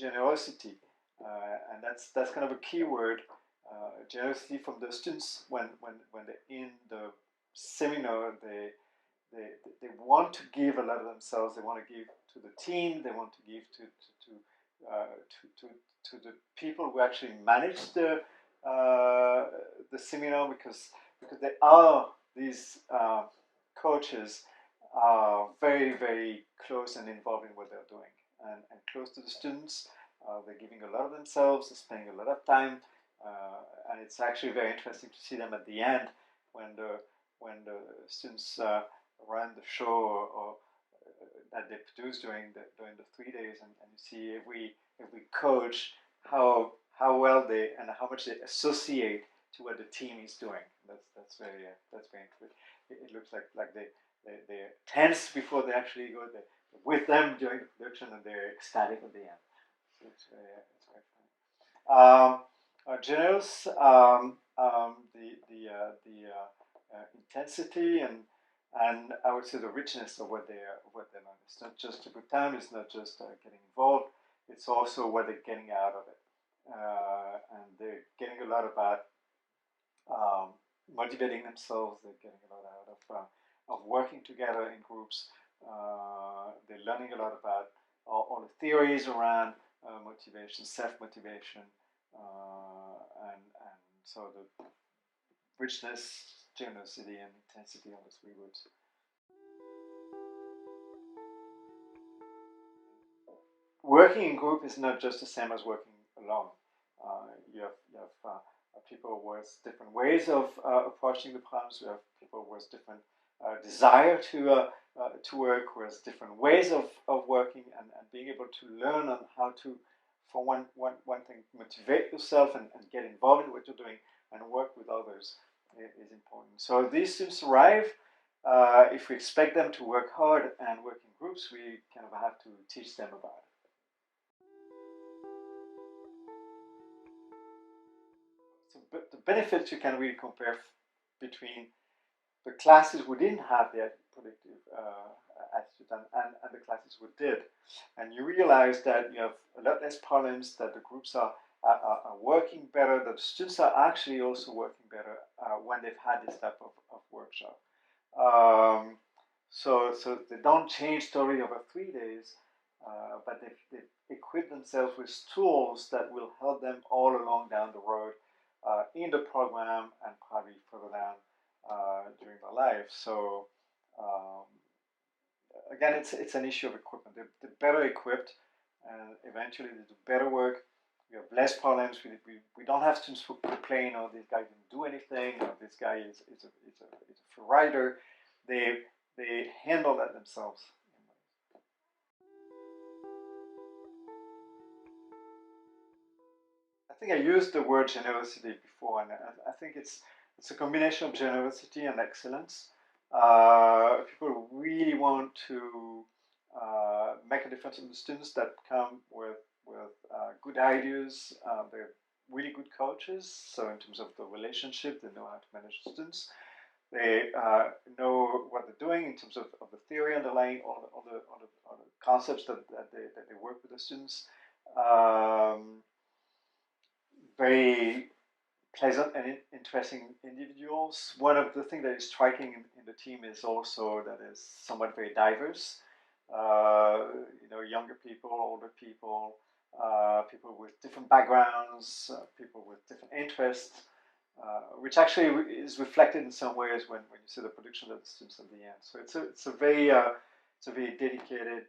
generosity, and that's kind of a key word. Generosity from the students when they're in the seminar, they want to give a lot of themselves. They want to give to the team. They want to give to the people who actually manage the seminar, because they are these coaches are very close and involved in what they're doing, and close to the students. They're giving a lot of themselves. They're spending a lot of time, and it's actually very interesting to see them at the end when the students run the show or that they produce during the 3 days, and you see every coach how well they and how much they associate to what the team is doing. That's very interesting. It looks like they're tense before they actually go. They're with them during the production, and they're ecstatic at the end. So it's very funny. Generous, the intensity and I would say the richness of what they learn. It's not just a good time. It's not just getting involved. It's also what they're getting out of it, and they're getting a lot about motivating themselves. They're getting a lot out of working together in groups. They're learning a lot about all the theories around motivation, self-motivation, and so the richness, generosity, and intensity are the three words. Working in group is not just the same as working alone. You have people with different ways of approaching the problems. You have people with different desire to work, with different ways of working, and being able to learn on how to, for one thing, motivate yourself and get involved in what you're doing and work with others is important. So these students arrive. If we expect them to work hard and work in groups, we kind of have to teach them about it. So, but the benefits you can really compare between the classes who didn't have the predictive attitude and the classes who did, and you realize that you have a lot less problems, that the groups are working better, that the students are actually also working better when they've had this type of workshop. So they don't change totally over 3 days, but they've equipped themselves with tools that will help them all along down the road in the program and probably further down during their life. So again, it's an issue of equipment. They're better equipped, and eventually they do better work. We have less problems. We don't have students who complain, "Oh, this guy didn't do anything," or "This guy is a free rider." They handle that themselves. I think I used the word generosity before, and I think it's a combination of generosity and excellence. People who really want to make a difference in the students that come with good ideas. They're really good coaches. So in terms of the relationship, they know how to manage the students. They know what they're doing in terms of the theory underlying all the concepts that they work with the students. Very pleasant and interesting individuals. One of the things that is striking in the team is also that is somewhat very diverse. Younger people, older people, people with different backgrounds, people with different interests, which actually is reflected in some ways when you see the production of the students at the end. So it's a very dedicated,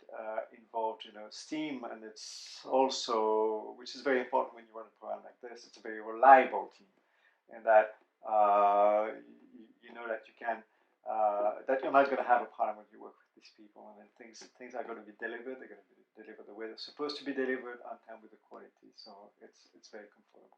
involved, team, and it's also, which is very important when you run a program like this, it's a very reliable team, and that you know that you can that you're not going to have a problem when you work with these people, and then things are going to be delivered. They're going to be delivered the way they're supposed to be delivered, on time, with the quality. So it's very comfortable.